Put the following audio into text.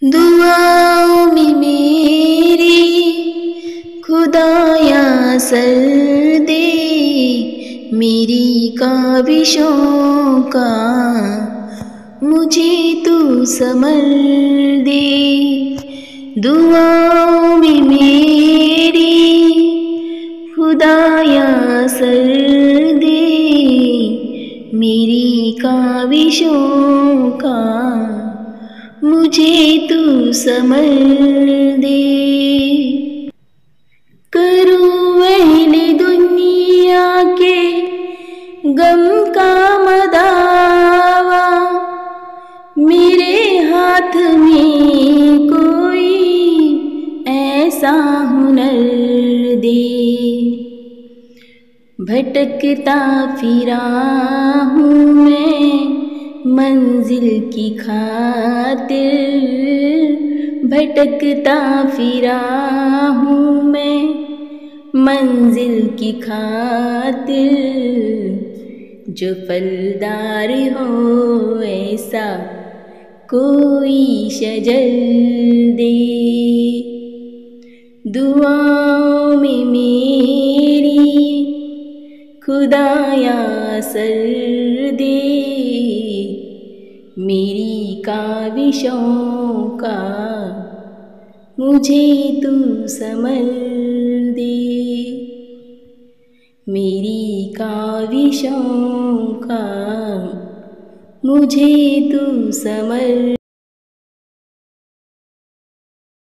दुआओं में मेरी खुदाया सर दे, मेरी काविशों का मुझे तू संभल दे। दुआओं में मेरी खुदाया सर दे, मेरी काविशों का मुझे तू संभल दे। करूँ अहले दुनिया के गम का मदावा, मेरे हाथ में कोई ऐसा हुनर दे। भटकता फिरा हूँ मैं मंजिल की खातिर, भटकता फिरा हूँ मैं मंजिल की खातिर। जो फलदार हो ऐसा कोई शजर दे। दुआओं में मेरी खुदाया सर दे, मेरी काविशों का मुझे तू संभल दे। मेरी काविशों का मुझे तू संभल